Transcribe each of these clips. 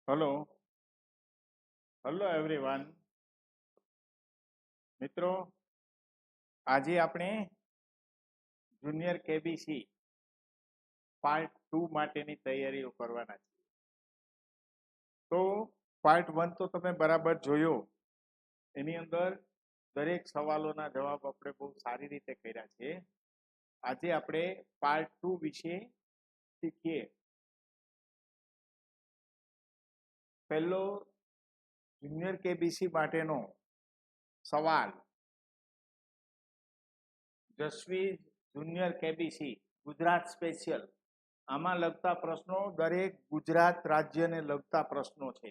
Hello hello everyone. મિત્રો, આજે આપણે જુનિયર કેબીસી પાર્ટ 2 માટેની તૈયારીઓ કરવાના છીએ. તો પાર્ટ 1 તો તમે બરાબર જોયો. એની અંદર દરેક સવાલોના જવાબ આપણે બહુ સારી રીતે કર્યા છે. આજે આપણે પાર્ટ 2 વિશે શીખીએ. પહેલો જુનિયર કેબીસી માટેનો સવાલ, જસ્વી જુનિયર કેબીસી ગુજરાત સ્પેશિયલ. આમાં લગતા પ્રશ્નો દરેક ગુજરાત રાજ્યને લગતા પ્રશ્નો છે.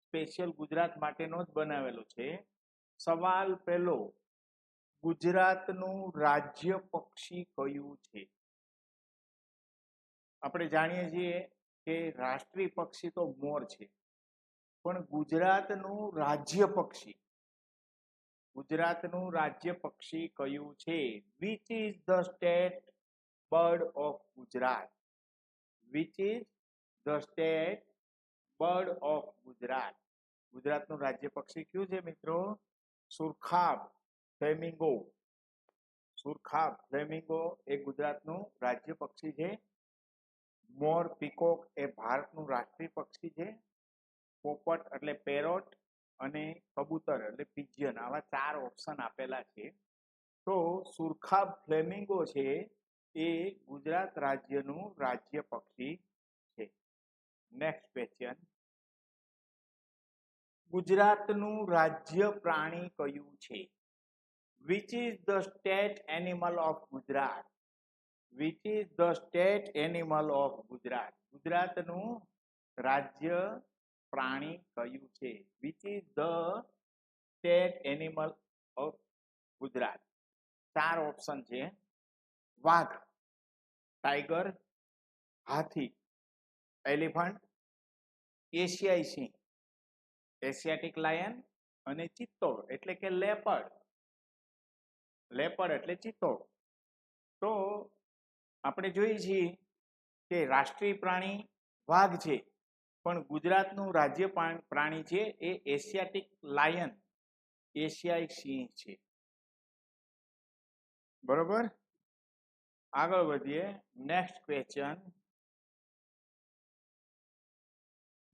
સ્પેશિયલ ગુજરાત માટેનો જ બનાવેલો છે. સવાલ પહેલો, ગુજરાતનું રાજ્ય પક્ષી કયું છે? આપણે જાણીએ છીએ કે રાષ્ટ્રીય પક્ષી તો મોર છે, પણ ગુજરાતનું રાજ્ય પક્ષી કયું છે? Which is the state bird of Gujarat? Which is the state bird of Gujarat? ગુજરાતનું રાજ્ય પક્ષી કયું છે મિત્રો? સુરખાબ ફ્લેમિંગો. સુરખાબ ફ્લેમિંગો એ ગુજરાતનું રાજ્ય પક્ષી છે. મોર પીકોક એ ભારતનું રાષ્ટ્રીય પક્ષી છે. પોપટ એટલે પેરોટ અને કબૂતર એટલે પિજિયન. આવા 4 ઓપ્શન આપેલા છે. તો સુરખાબ ફ્લેમિંગો છે એ ગુજરાત રાજ્યનું રાજ્ય પક્ષી છે. નેક્સ્ટ ક્વેશ્ચન, ગુજરાતનું રાજ્ય પ્રાણી કયું છે? Which is the state animal of Gujarat? Which is the state animal of Gujarat? ગુજરાતનું રાજ્ય પ્રાણી કયું છે? Which is the state animal of Gujarat? 4 option છે. વાઘ, ટાઈગર, હાથી, એલિફન્ટ, એશિયાઈ સિંહ, એશિયાટિક લાયન અને ચિત્તોડ એટલે કે લેપર્ડ. લેપર્ડ એટલે ચિત્તોડ. તો આપણે જોઈએ છીએ કે રાષ્ટ્રીય પ્રાણી વાઘ છે, પણ ગુજરાતનું રાજ્ય પ્રાણી છે એ એશિયાટિક લાયન, એશિયાઈ સિંહ છે. બરોબર, આગળ વધીએ. નેક્સ્ટ ક્વેશ્ચન,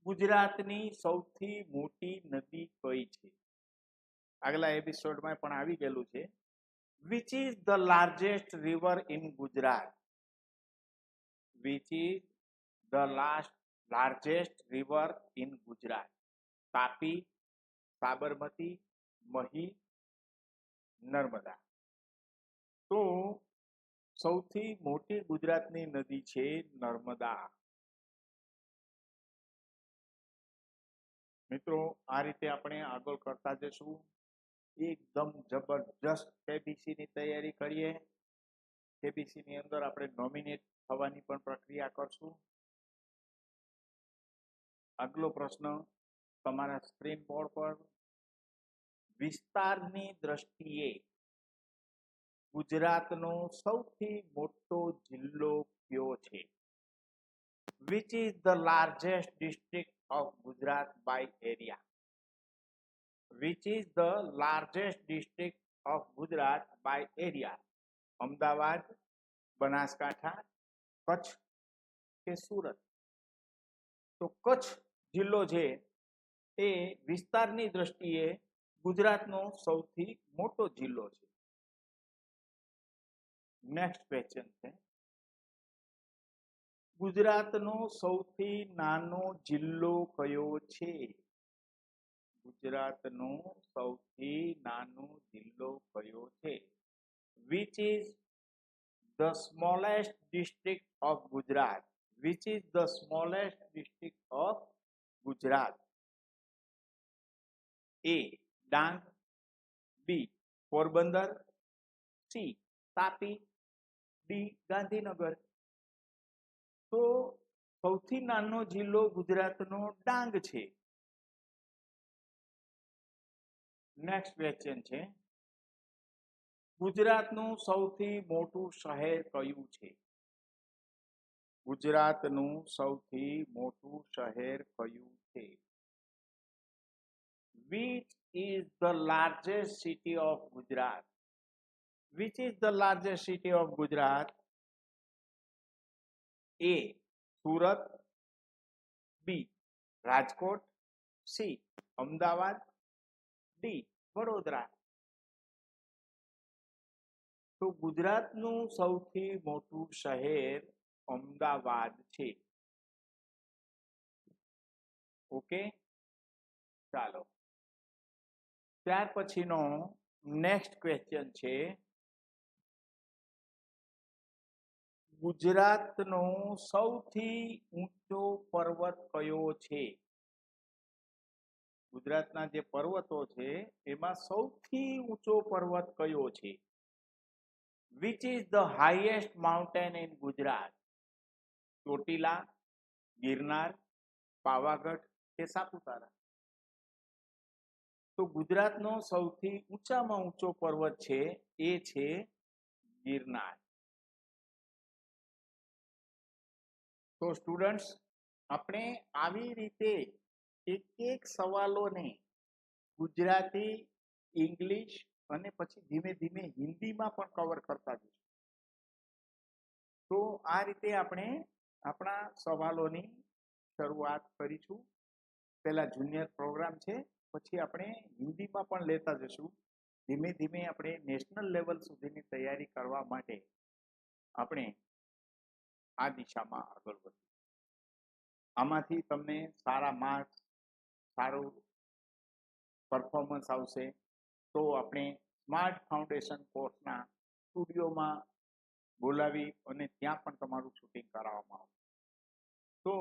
ગુજરાતની સૌથી મોટી નદી કઈ છે? આગલા એપિસોડમાં પણ આવી ગયેલું છે. Which is the largest river in Gujarat? Which is the largest river in Gujarat? Tapi, Sabarmati, Mahi, Narmada. તો સૌથી મોટી ગુજરાતની નદી છે નર્મદા. મિત્રો, આ રીતે આપણે આગળ કરતા જશું. એકદમ જબરજસ્ત કેબીસી ની તૈયારી કરીએ. કેબીસી ની અંદર આપણે નોમિનેટ થવાની પણ પ્રક્રિયા કરશું. આગલો પ્રશ્ન તમારા સ્ક્રીન બોર્ડ પર, વિસ્તારની દ્રષ્ટિએ ગુજરાતનો સૌથી મોટો જિલ્લો કયો છે? Which is the largest district of Gujarat by area? Which is the largest district of Gujarat by area? Ahmedabad, Banaskantha, Kutch કે સુરત? તો કચ્છ જિલ્લો છે એ વિસ્તારની દ્રષ્ટિએ ગુજરાતનો સૌથી મોટો જિલ્લો છે. નેક્સ્ટ ક્વેશ્ચન છે, ગુજરાતનો સૌથી નાનો જિલ્લો કયો છે? ગુજરાતનો સૌથી નાનો જિલ્લો કયો છે? Which is the smallest district of Gujarat? Which is the smallest district of Gujarat? A Dang, B Porbandar, C Tapi, D Gandhinagar. તો સૌથી નાનો જિલ્લો ગુજરાતનો ડાંગ છે. નેક્સ્ટ ક્વેશ્ચન છે, ગુજરાતનું સૌથી મોટું શહેર કયું છે? ગુજરાતનું સૌથી મોટું શહેર કયું છે? Which is the largest city of Gujarat? Which is the largest city of Gujarat? A. Surat, B. Rajkot, C. Ahmedabad, D. Vadodara. તો ગુજરાતનું સૌથી મોટું શહેર અમદાવાદ છે. ઓકે, ચાલો ત્યાર પછીનો નેક્સ્ટ ક્વેશ્ચન છે, ગુજરાતનો સૌથી ઊંચો પર્વત કયો છે? ગુજરાતના જે પર્વતો છે એમાં સૌથી ઊંચો પર્વત કયો છે? Which is the highest mountain in Gujarat? Chotila, Girnar, Pavagadh કે સાપુતારા? તો ગુજરાતનો સૌથી ઊંચામાં ઊંચો પર્વત છે એ છે ગિરનાર. તો સ્ટુડન્ટ્સ, આપણે આવી રીતે એક એક સવાલોને ગુજરાતી, ઇંગ્લિશ અને પછી ધીમે ધીમે હિન્દીમાં પણ કવર કરતા જઈશું. તો આ રીતે આપણે આપણા સવાલોની શરૂઆત કરીશું. પહેલા જુનિયર પ્રોગ્રામ છે, પછી આપણે હિન્દીમાં પણ લેતા જશું. ધીમે ધીમે આપણે નેશનલ લેવલ સુધીની તૈયારી કરવા માટે આપણે આ દિશામાં આગળ વધીશું. આમાંથી તમને સારા માર્ક્સ, સારું પરફોર્મન્સ આવશે તો આપણે સ્માર્ટ ફાઉન્ડેશન કોર્સના સ્ટુડિયોમાં બોલાવી અને ત્યાં પણ તમારું શૂટિંગ કરાવવામાં આવશે. તો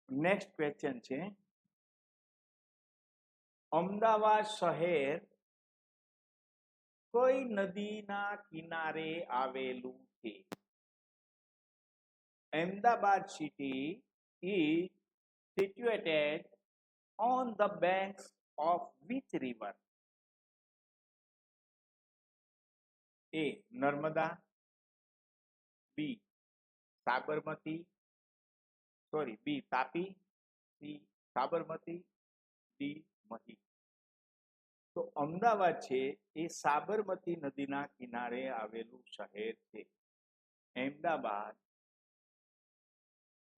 નેક્સ્ટ ક્વેશ્ચન છે, અમદાવાદ શહેર કઈ નદીના કિનારે આવેલું છે? Ahmedabad city is situated on the banks of which river? A. Narmada, B. Sabarmati, B. Tapi, C. Sabarmati, D. મહી. તો અમદાવાદ છે એ સાબરમતી નદીના કિનારે આવેલું શહેર છે. Ahmedabad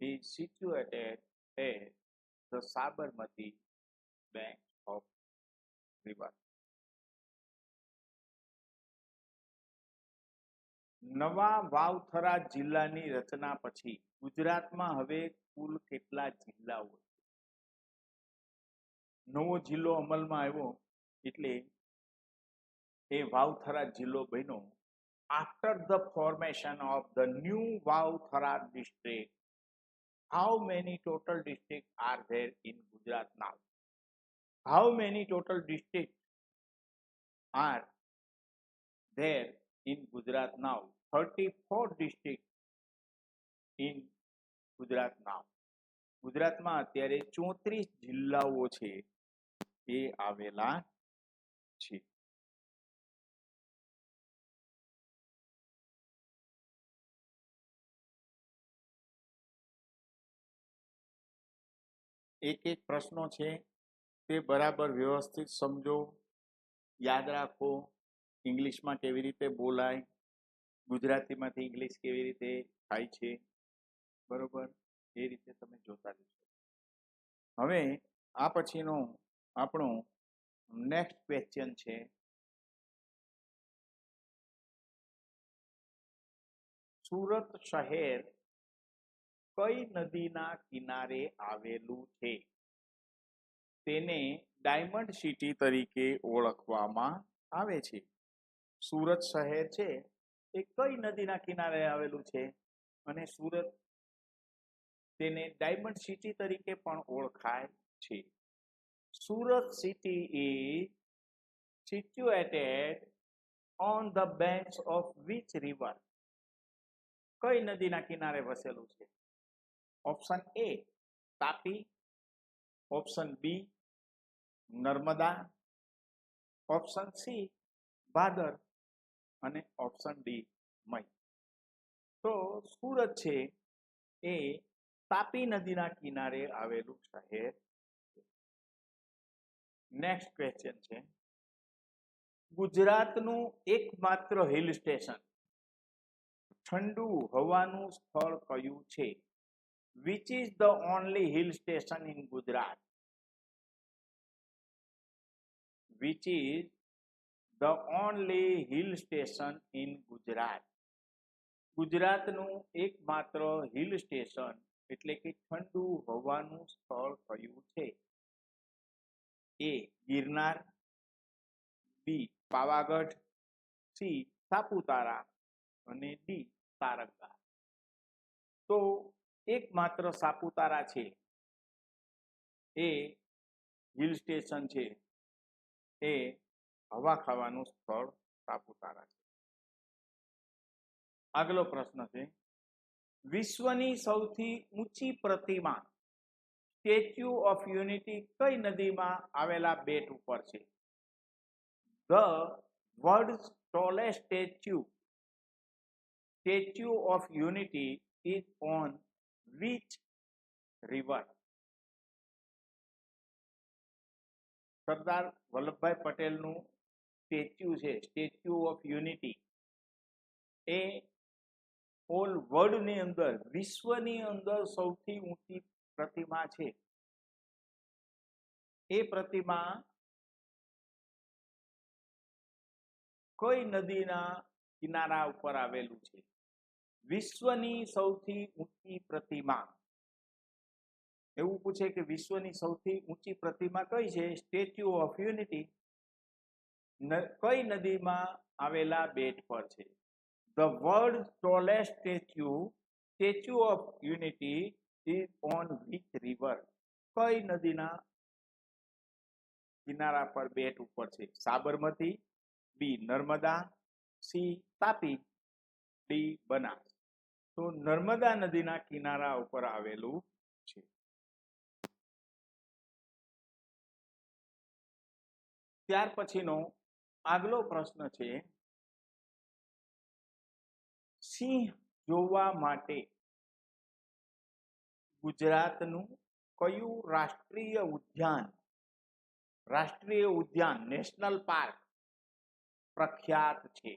is situated at the Sabarmati bank of river. નવા વાવથરા જિલ્લાની રચના પછી ગુજરાતમાં હવે કુલ કેટલા જિલ્લાઓ છે? નવો જિલ્લો અમલમાં આવ્યો એટલે એ વાવથરા જિલ્લો બન્યો. After the formation of the new Vauvara district, how many total districts are there in Gujarat now? How many total districts are there in Gujarat now? 34 districts in Gujarat now. ગુજરાતમાં અત્યારે 34 જિલ્લાઓ છે એ આવેલા છે. એક એક પ્રશ્નો છે તે બરાબર વ્યવસ્થિત સમજો, યાદ રાખો. ઇંગ્લિશમાં કેવી રીતે બોલાય, ગુજરાતીમાંથી ઇંગ્લિશ કેવી રીતે થાય છે, બરોબર એ રીતે તમે જોતા જશો. હવે આ પછીનો આપણો નેક્સ્ટ ક્વેશ્ચન છે, સુરત શહેર કઈ નદીના કિનારે આવેલું છે? તેને ડાયમંડ સિટી તરીકે ઓળખવામાં આવે છે. સુરત શહેર છે એ કઈ નદીના કિનારે આવેલું છે? અને સુરત તેને ડાયમંડ સિટી તરીકે પણ ઓળખાય છે. Surat city is situated on the banks of which river? કઈ નદીના કિનારે વસેલું છે? Option A Tapi, option B Narmada, option C Bhadar અને ઓપ્શન D મહી. તો સુરત છે એ તાપી નદીના કિનારે આવેલું શહેર. નેક્સ્ટ ક્વેશ્ચન છે, ગુજરાતનું એકમાત્ર હિલ સ્ટેશન ઠંડુ હવાનું સ્થળ કયું છે? Which is the only hill station in Gujarat? Which is the only hill station in Gujarat? ગુજરાતનું એકમાત્ર હિલ સ્ટેશન એટલે કે ઠંડુ હવાનું સ્થળ કયું છે? એ ગિરનાર, બી પાવાગઢ, સી સાપુતારા અને ડી તારંગા. તો એકમાત્ર સાપુતારા છે એ હિલ સ્ટેશન છે, એ હવા ખાવાનું સ્થળ સાપુતારા છે. આગલો પ્રશ્ન છે, વિશ્વની સૌથી ઊંચી પ્રતિમા સ્ટેચ્યુ ઓફ યુનિટી કઈ નદીમાં આવેલા બેટ ઉપર છે? The world's tallest statue of unity is on which river? Sardar Vallabhbhai પટેલનું સ્ટેચ્યુ છે, સ્ટેચ્યુ ઓફ યુનિટી, એ ઓલ વર્લ્ડની અંદર, વિશ્વની અંદર સૌથી ઊંચી પ્રતિમા છે. એ પ્રતિમા કઈ નદીના કિનારા ઉપર આવેલું છે? વિશ્વની સૌથી ઊંચી પ્રતિમા, એવું પૂછે કે વિશ્વની સૌથી ઊંચી પ્રતિમા કઈ છે? સ્ટેચ્યુ ઓફ યુનિટી કઈ નદીમાં આવેલા બેટ પર છે? The world tallest statue of unity is on which river? કઈ નદીના કિનારા પર બેટ ઉપર છે? સાબરમતી, બી નર્મદા, સી તાપી, ડી બનાસ. તો નર્મદા નદીના કિનારા ઉપર આવેલું છે. ત્યાર પછીનો આગલો પ્રશ્ન છે, સિંહ જોવા માટે ગુજરાતનું કયું રાષ્ટ્રીય ઉદ્યાન નેશનલ પાર્ક પ્રખ્યાત છે?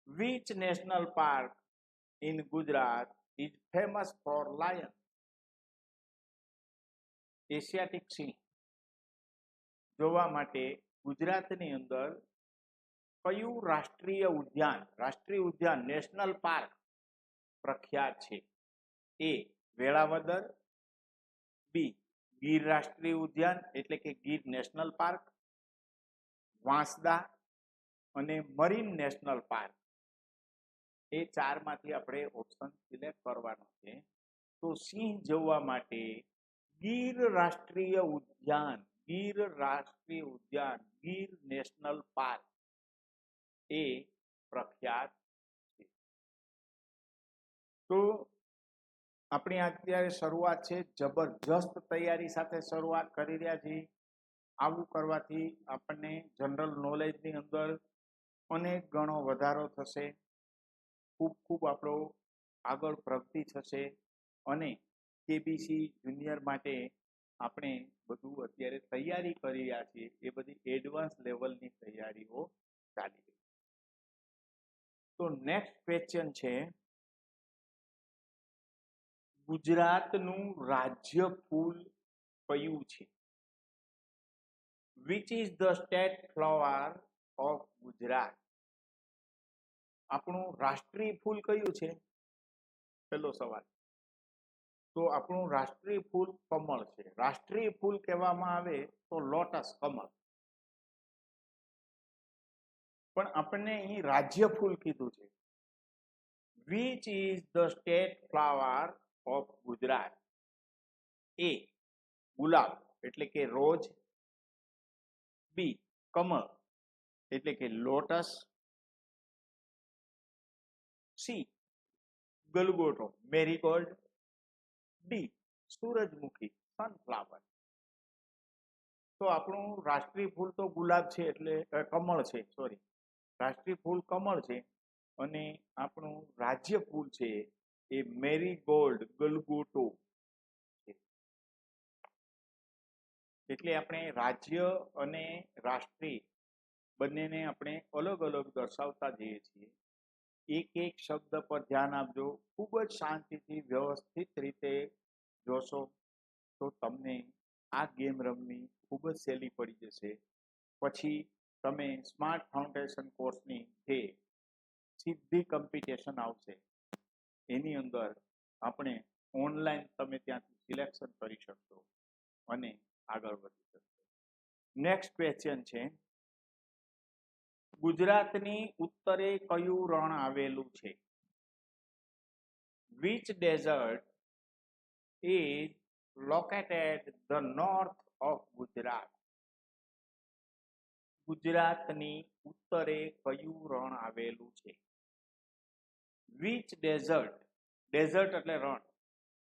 Which national park in Gujarat is famous for lion? Asiatic સિંહ જોવા માટે ગુજરાતની અંદર કયું રાષ્ટ્રીય ઉદ્યાન નેશનલ પાર્ક પ્રખ્યાત છે? એ વેળાવદર, બી ગીર રાષ્ટ્રીય ઉદ્યાન એટલે કે ગીર નેશનલ પાર્ક, વાંસદા અને મરીન નેશનલ પાર્ક. એ ચારમાંથી આપણે ઓપ્શન સિલેક્ટ કરવાનો છે. તો સિંહ જોવા માટે ગીર રાષ્ટ્રીય ઉદ્યાન, ગીર નેશનલ પાર્ક એ પ્રખ્યાત છે. તો આપણી અત્યારે શરૂઆત છે, જબરજસ્ત તૈયારી સાથે શરૂઆત કરી રહ્યા છીએ. આવું કરવાથી આપણને જનરલ નોલેજની અંદર અનેક ગણો વધારો થશે, ખૂબ આપણો આગળ પ્રગતિ થશે. અને કેબીસી જુનિયર માટે આપણે બધું અત્યારે તૈયારી કરી રહ્યા છીએ, એ બધી એડવાન્સ લેવલની તૈયારીઓ ચાલી રહી. તો નેક્સ્ટ ક્વેશ્ચન છે, ગુજરાતનું રાજ્ય ફૂલ કયું છે? Which is the state flower of Gujarat? આપણું રાષ્ટ્રીય ફૂલ કયું છે? પહેલો સવાલ. તો આપણું રાષ્ટ્રીય ફૂલ કમળ છે. રાષ્ટ્રીય ફૂલ કહેવામાં આવે તો લોટસ, કમળ. પણ આપણને અહીં રાજ્ય ફૂલ કીધું છે. Which is the state flower of Gujarat? A ગુલાબ એટલે કે રોજ, બી કમળ એટલે કે લોટસ, સી ગલગોટો મેરીગોલ્ડ, ડી સૂરજમુખી સનફ્લાવર. તો આપણું રાષ્ટ્રીય ફૂલ તો ગુલાબ છે, એટલે કમળ છે, રાષ્ટ્રીય ફૂલ કમળ છે. અને આપણું રાજ્ય ફૂલ છે એ મેરીગોલ્ડ ગલગોટો છે. એટલે આપણે રાજ્ય અને રાષ્ટ્રીય બંનેને આપણે અલગ અલગ દર્શાવતા જઈએ છીએ. એક એક શબ્દ પર ધ્યાન આપજો. ખૂબ જ શાંતિથી વ્યવસ્થિત રીતે જોશો તો તમને આ ગેમ રમવી ખૂબ જ સહેલી પડી જશે. પછી તમે સ્માર્ટ ફાઉન્ડેશન કોર્સની જે સીધી કોમ્પિટિશન આવશે એની અંદર આપણે ઓનલાઈન તમે ત્યાંથી સિલેક્શન કરી શકશો અને આગળ વધી શકશો. નેક્સ્ટ ક્વેશ્ચન છે, ગુજરાતની ઉત્તરે કયું રણ આવેલું છે? Which desert is located the north of Gujarat? ગુજરાતની ઉત્તરે કયું રણ આવેલું છે? Which desert, desert એટલે રણ,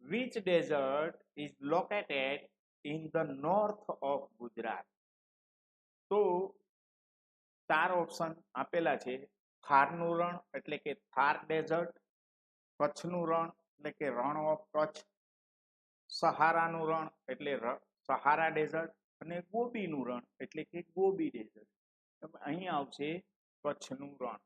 which desert is located in the north of Gujarat? તો 4 ઓપ્શન આપેલા છે. થારનું રણ એટલે કે થાર ડેઝર્ટ, કચ્છનું રણ એટલે કે રણ ઓફ કચ્છ, સહારાનું રણ એટલે સહારા ડેઝર્ટ અને ગોબીનું રણ એટલે કે ગોબી ડેઝર્ટ. અહીં આવશે કચ્છનું રણ.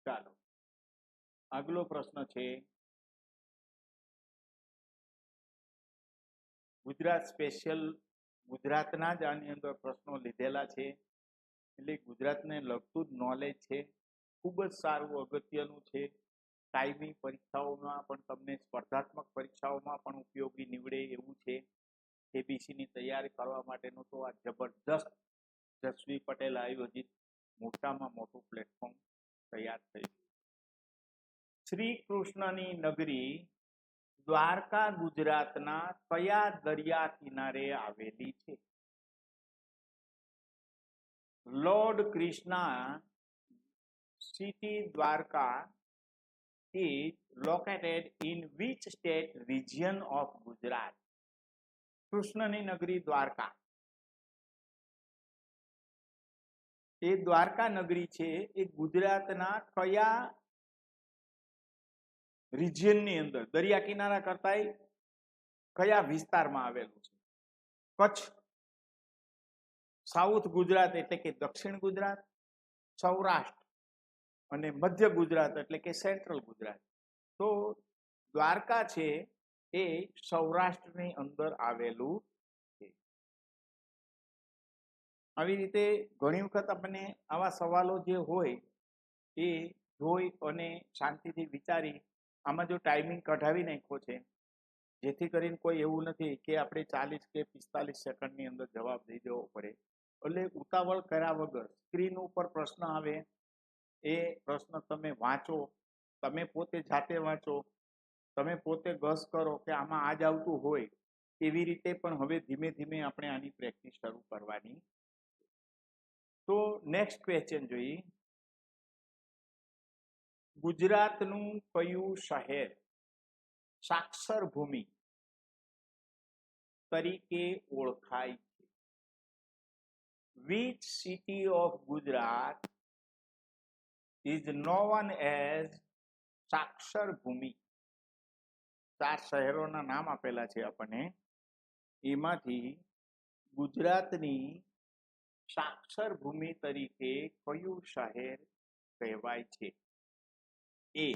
ચાલો આગલો પ્રશ્ન છે, ગુજરાત સ્પેશિયલ, ગુજરાતના જ આની અંદર પ્રશ્નો લીધેલા છે એટલે ગુજરાતને લગતું જ નોલેજ છે. ખૂબ જ સારું અગત્યનું છે. કાયમી પરીક્ષાઓમાં પણ તમને સ્પર્ધાત્મક પરીક્ષાઓમાં પણ ઉપયોગી નીવડે એવું છે. કેબીસીની તૈયારી કરવા માટેનું તો આ જબરદસ્ત જસવી પટેલ આયોજિત મોટામાં મોટું પ્લેટફોર્મ તૈયાર થઈ ગયું. શ્રી કૃષ્ણની નગરી દ્વારકા ગુજરાતના કયા દરિયા કિનારે આવેલી છે? Lord Krishna city Dwarka is located in which state region of Gujarat? કૃષ્ણની નગરી દ્વારકા, એ દ્વારકા નગરી છે એ ગુજરાતના કયા રિજિયનની અંદર, દરિયા કિનારા કરતા કયા વિસ્તારમાં આવેલું છે? કચ્છ, સાઉથ ગુજરાત એટલે કે દક્ષિણ ગુજરાત, સૌરાષ્ટ્ર અને મધ્ય ગુજરાત એટલે કે સેન્ટ્રલ ગુજરાત. તો દ્વારકા છે એ સૌરાષ્ટ્રની અંદર આવેલું છે. આવી રીતે ઘણી વખત આપણને આવા સવાલો જે હોય એ જોઈ અને શાંતિથી વિચારી, આમાં જો ટાઈમિંગ કઢાવી નાખ્યો છે જેથી કરીને કોઈ એવું નથી કે આપણે 40 કે 45 સેકન્ડની અંદર જવાબ દઈ દેવો પડે. એટલે ઉતાવળ કર્યા વગર સ્ક્રીન ઉપર પ્રશ્ન આવે એ પ્રશ્ન તમે વાંચો, તમે પોતે જાતે વાંચો, તમે પોતે ગસ કરો કે આમાં આ જ આવતું હોય. એવી રીતે પણ હવે ધીમે ધીમે આપણે આની પ્રેક્ટિસ શરૂ કરવાની. તો નેક્સ્ટ ક્વેશ્ચન જોઈએ, ગુજરાતનું કયું શહેર સાક્ષર ભૂમિ તરીકે ઓળખાય છે? Which city of Gujarat is known as Sakshar ભૂમિ? 4 શહેરોના નામ આપેલા છે આપણને, એમાંથી ગુજરાતની સાક્ષર ભૂમિ તરીકે કયું શહેર કહેવાય છે? એ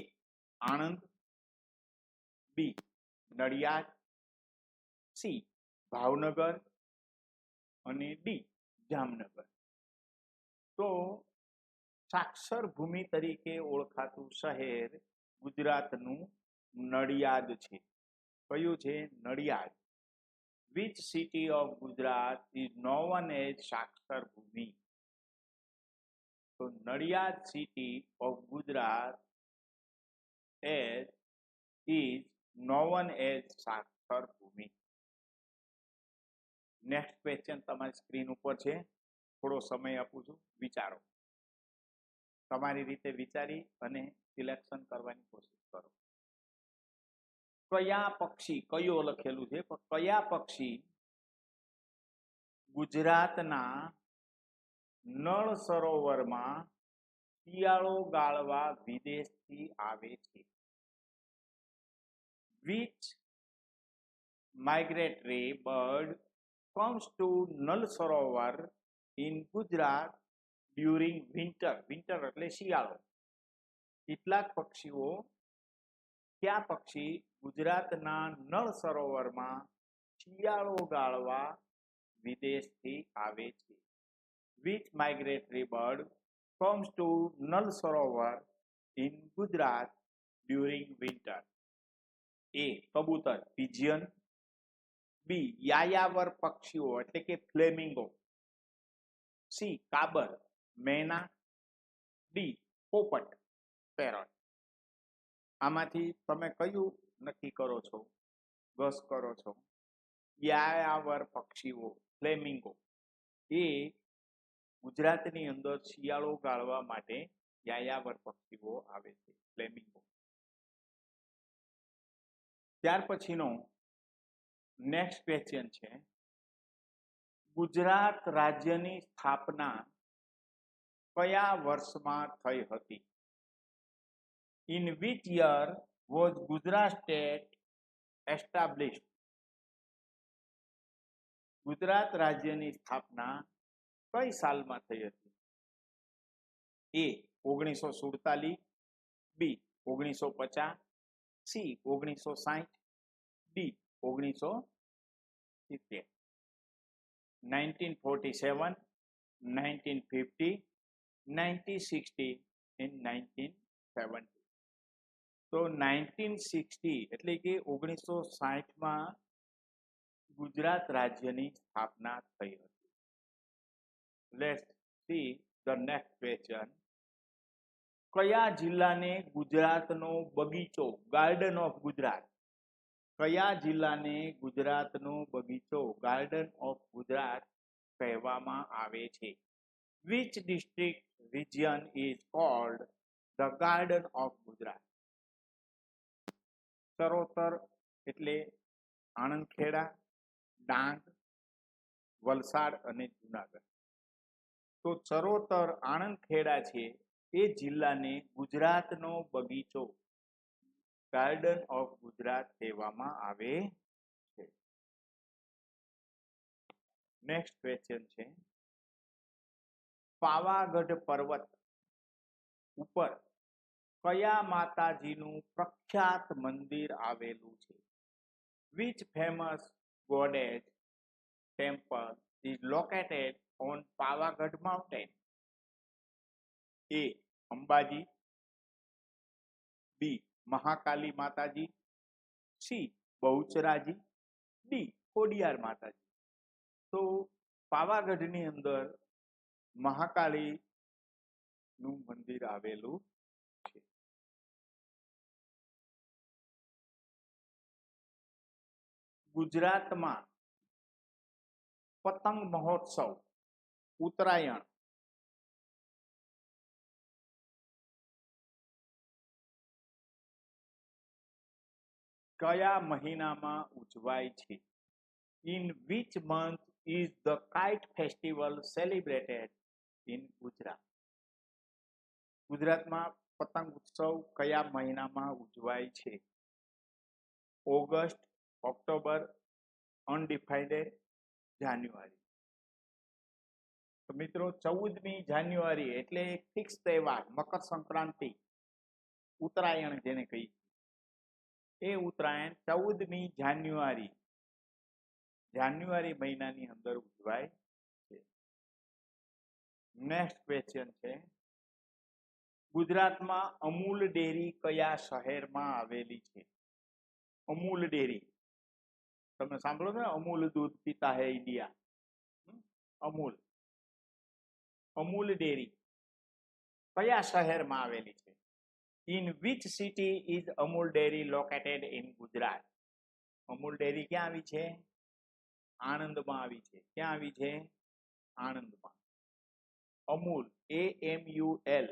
આણંદ, બી નડિયાદ, સી ભાવનગર અને ડી જામનગર. તો સાક્ષર ભૂમિ તરીકે ઓળખાતું શહેર ગુજરાતનું નડિયાદ છે. કયું છે? Nadiad. Which city of Gujarat is known as Sakshar Bhumi? તો Nadiad city of Gujarat is known as Sakshar Bhumi. Next question તમારી સ્ક્રીન ઉપર છે, થોડો સમય આપું છું, વિચારો. તમારી રીતે વિચારી અને સિલેક્શન કરવાની કોશિશ કરો. કયા પક્ષી, કયો લખેલું છે પણ કયા પક્ષી ગુજરાતના નળ સરોવરમાં શિયાળો ગાળવા વિદેશથી આવે છે. Which migratory bird comes to Nal Sarovar in Gujarat during winter? Winter એટલે શિયાળો. કેટલાક પક્ષીઓ કયા પક્ષી ગુજરાતના નળ સરોવરમાં શિયાળો ગાળવા વિદેશથી આવે છે? Which migratory bird comes to Nal Sarovar in Gujarat during winter? A. કબૂતર pigeon. B. યાયાવર પક્ષીઓ એટલે કે ફ્લેમિંગો. C. કાબર મેના. D. પોપટ પેરોટ. આમાંથી તમે કયું નક્કી કરો છો, ગસ કરો છો? યાયાવર પક્ષીઓ ફ્લેમિંગો એ ગુજરાતની અંદર શિયાળો ગાળવા માટે યાયાવર પક્ષીઓ આવે છે, ફ્લેમિંગો. ત્યાર પછીનો નેક્સ્ટ ક્વેશ્ચન છે, ગુજરાત રાજ્યની સ્થાપના કયા વર્ષમાં થઈ હતી? In which year was Gujarat state established? Gujarat રાજ્યની સ્થાપના કઈ સાલમાં થઈ હતી? એ 1947, બી 1950, સી 1960, ડી 1970. 1947, 1950, 1960 and 1970. તો 1960 એટલે કે 1960માં ગુજરાત રાજ્યની સ્થાપના થઈ હતી. Let's see the next question. કયા જિલ્લાને ગુજરાતનો બગીચો, ગાર્ડન ઓફ ગુજરાત, કયા જિલ્લાને ગુજરાતનો બગીચો, ગાર્ડન ઓફ ગુજરાત કહેવામાં આવે છે? Which district region is called the garden of Gujarat? Charotar એટલે આણંદ ખેડા, ડાંગ, વલસાડ અને જુનાગઢ. તો ચરોતર આણંદ ખેડા છે એ જિલ્લાને ગુજરાતનો બગીચો, ગાર્ડન ઓફ ગુજરાત કહેવામાં આવે છે. નેક્સ્ટ ક્વેશ્ચન છે, પાવાગઢ પર્વત ઉપર કયા માતાજીનું પ્રખ્યાત મંદિર આવેલું છે? Which famous goddess temple is located on Pavagadh mountain? A. Ambaji, B. Mahakali માતાજી, C. બહુચરાજી, D. ખોડિયાર માતાજી. તો પાવાગઢની અંદર મહાકાળી નું મંદિર આવેલું છે. ગુજરાતમાં પતંગ મહોત્સવ, ઉત્તરાયણ કયા મહિનામાં ઉજવાય છે? In which month is the kite festival celebrated in Gujarat? ગુજરાતમાં પતંગ ઉત્સવ કયા મહિનામાં ઉજવાય છે? ઓગસ્ટ, ઓક્ટોબર, અનડિફાઇન્ડ, જાન્યુઆરી. તો મિત્રો 14મી જાન્યુઆરી એટલે એક ફિક્સ તહેવાર, મકર સંક્રાંતિ, ઉત્તરાયણ જેને કહી, એ ઉત્તરાયણ 14મી જાન્યુઆરી મહિનાની અંદર ઉજવાય છે. નેક્સ્ટ ક્વેશ્ચન છે, ગુજરાતમાં અમૂલ ડેરી કયા શહેરમાં આવેલી છે? અમૂલ ડેરી તમે સાંભળો છો ને, અમૂલ દૂધ પીતા હે ઇન્ડિયા. અમૂલ ડેરી કયા શહેરમાં આવેલી છે? In which city is Amul dairy located in Gujarat? Amul dairy ક્યાં આવી છે? આણંદમાં આવી છે. ક્યાં આવી છે? આણંદમાં. અમૂલ, AMUL,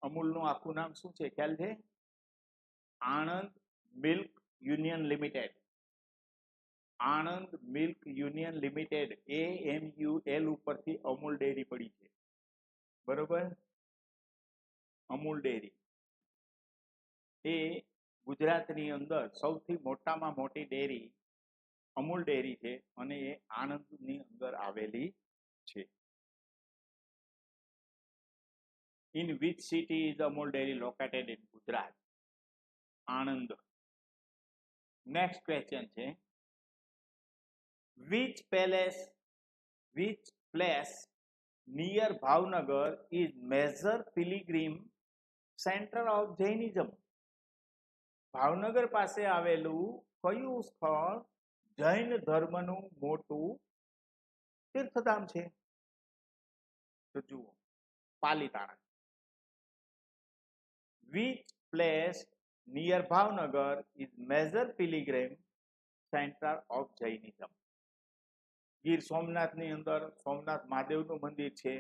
અમૂલનું આખું નામ શું છે ખ્યાલ છે? Anand milk union limited. Anand milk union limited AMUL ઉપરથી અમૂલ ડેરી પડી છે, બરોબર. અમૂલ ડેરી એ ગુજરાતની અંદર સૌથી મોટામાં મોટી ડેરી અમૂલ ડેરી છે અને એ આણંદની અંદર આવેલી છે. In which city is Amul dairy located in Gujarat? Anand. Next question છે, which place near Bhavnagar is major pilgrim center of Jainism? Bhavnagar પાસે આવેલું કયું સ્થળ જૈન ધર્મનું મોટું તીર્થધામ છે? તો જુઓ, Palitana. which place near Bhavnagar is major pilgrim center of Jainism? Gir સોમનાથની અંદર સોમનાથ મહાદેવનું મંદિર છે,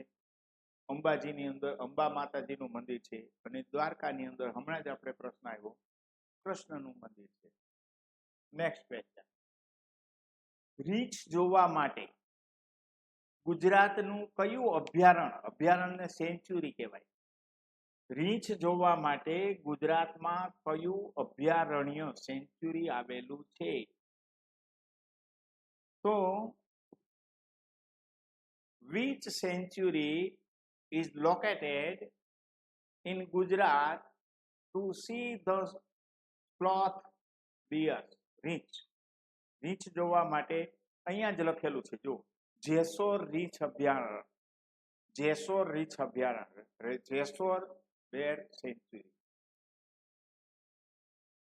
અંબાજીની અંદર અંબા માતાજીનું મંદિર છે અને દ્વારકાની અંદર હમણાં જ આપણે પ્રશ્ન આવ્યો કૃષ્ણનું મંદિર છે. નેક્સ્ટ ક્વેશ્ચન, રીંછ જોવા માટે ગુજરાતનું કયું અભયારણ્ય સેન્ચ્યુરી કહેવાય? રીંછ જોવા માટે ગુજરાતમાં કયું અભયારણ્ય સેન્ચ્યુરી આવેલું છે? તો which sanctuary is located in Gujarat to see the sloth bears? રીંછ જોવા માટે અહીંયા જ લખેલું છે, જો જેસોર રીંછ અભયારણ્ય, જેસોર બેર સેન્ચ્યુરી.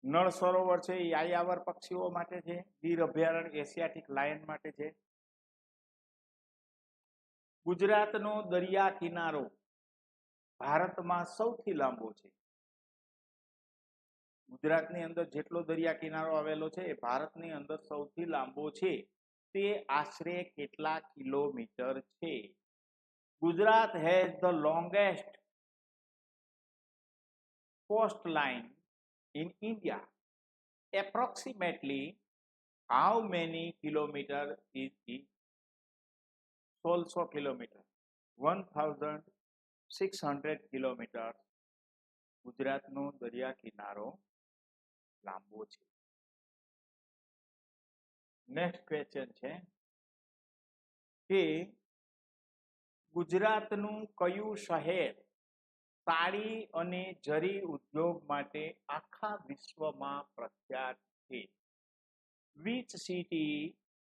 નળ સરોવર છે એ યાયાવર પક્ષીઓ માટે છે, ગીર અભયારણ્ય એશિયાટિક લાયન માટે છે. ગુજરાતનો દરિયા કિનારો ભારતમાં સૌથી લાંબો છે. ગુજરાતની અંદર જેટલો દરિયા કિનારો આવેલો છે એ ભારતની અંદર સૌથી લાંબો છે. તે આશરે કેટલા કિલોમીટર છે? Gujarat has the longest coastline in India. Approximately how many kilometers is it? 1600 kilometers, 1600 kilometers. ગુજરાતનો દરિયા કિનારો લાંબો છે. નેક્સ્ટ ક્વેશ્ચન છે કે ગુજરાતનું કયું શહેર સાડી અને જરી ઉદ્યોગ માટે આખા વિશ્વમાં પ્રખ્યાત છે? which city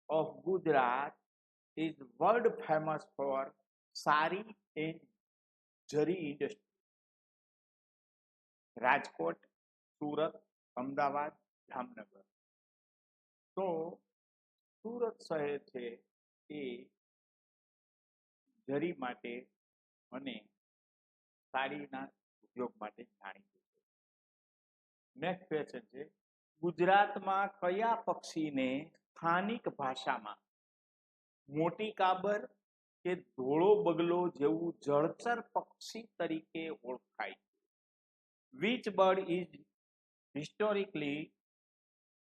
of Gujarat is world famous for sari and jari industry? Rajkot, Surat, Ahmedabad, Jamnagar. તો સુરત શહેર છે એ જરી માટે અને સાડીના ઉદ્યોગ માટે જાણીતું છે. નેક્સ્ટ ક્વેશ્ચન છે, ગુજરાતમાં કયા પક્ષીને સ્થાનિક ભાષામાં મોટી કાબર કે ધોળો બગલો જેવું જળચર પક્ષી તરીકે ઓળખાય છે? which bird is historically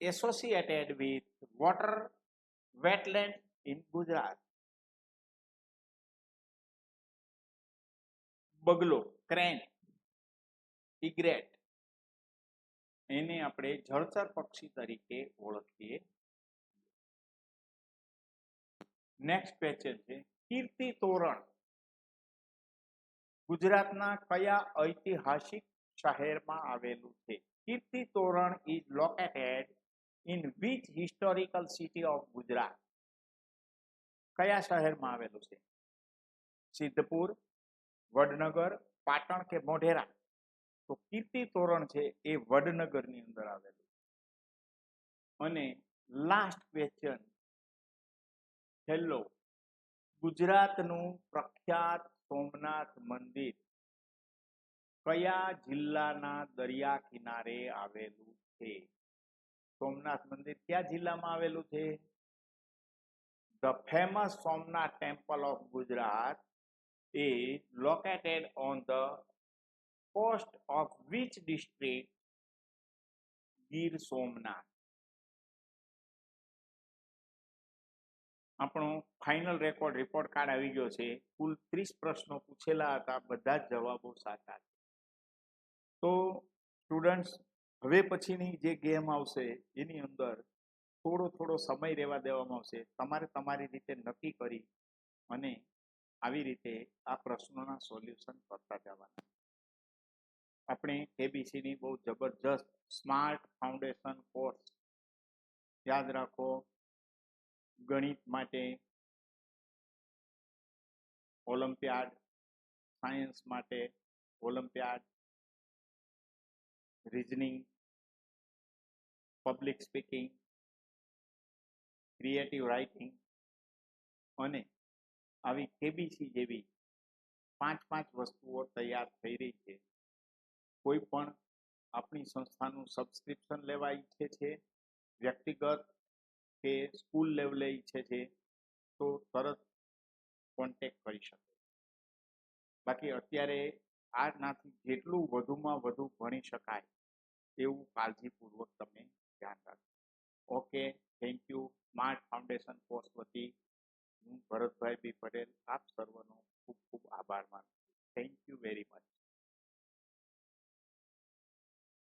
associated with water wetland in Gujarat? બગલો, ક્રેન, ઇગ્રેટ, એને આપણે જળચર પક્ષી તરીકે ઓળખીએ. નેક્સ્ટ ક્વેશ્ચન છે, કીર્તિ તોરણ ગુજરાતના કયા ઐતિહાસિક શહેરમાં આવેલું છે? Kirti Toran is located in which historical city of Gujarat? કયા શહેરમાં આવેલું છે? સિદ્ધપુર, વડનગર, પાટણ કે મોઢેરા? તો કીર્તિ તોરણ છે એ વડનગરની અંદર આવેલું. અને લાસ્ટ ક્વેશ્ચન, છેલ્લો, ગુજરાતનું પ્રખ્યાત સોમનાથ મંદિર કયા જિલ્લાના દરિયા કિનારે આવેલું છે? સોમનાથ મંદિર કયા જિલ્લામાં આવેલું છે? The famous Somnath temple of Gujarat is located on the coast of which district? Gir Somnath. આપણો ફાઇનલ રિપોર્ટ કાર્ડ આવી ગયો છે. કુલ 30 પ્રશ્નો પૂછેલા હતા, બધા જ જવાબો સાચા છે. તો સ્ટુડન્ટ્સ, હવે પછીની જે ગેમ આવશે એની અંદર થોડો સમય રહેવા દેવામાં આવશે. તમારે તમારી રીતે નક્કી કરી અને આવી રીતે આ પ્રશ્નોના સોલ્યુશન કરતા જવાના. આપણે કેબીસીની બહુ જબરજસ્ત સ્માર્ટ ફાઉન્ડેશન કોર્સ, યાદ રાખો, ગણિત માટે ઓલિમ્પિયાડ, સાયન્સ માટે Olympiad, reasoning, public speaking, creative writing અને આવી કેબીસી જેવી 5 વસ્તુઓ તૈયાર થઈ રહી છે. કોઈ પણ આપણી સંસ્થાનું સબસ્ક્રિપ્શન લેવા ઈચ્છે છે, વ્યક્તિગત કે સ્કૂલ લેવલે ઈચ્છે છે, તો તરત કોન્ટેક્ટ કરી શકે. બાકી અત્યારે આનાથી જેટલું વધુમાં વધુ ભણી શકાય એવું કાળજીપૂર્વક તમે ધ્યાન રાખો. Okay, thank you. Smart foundation course વતી હું ભરતભાઈ બી પટેલ આપ સર્વનો ખૂબ ખૂબ આભાર માનું છું. Thank you very much.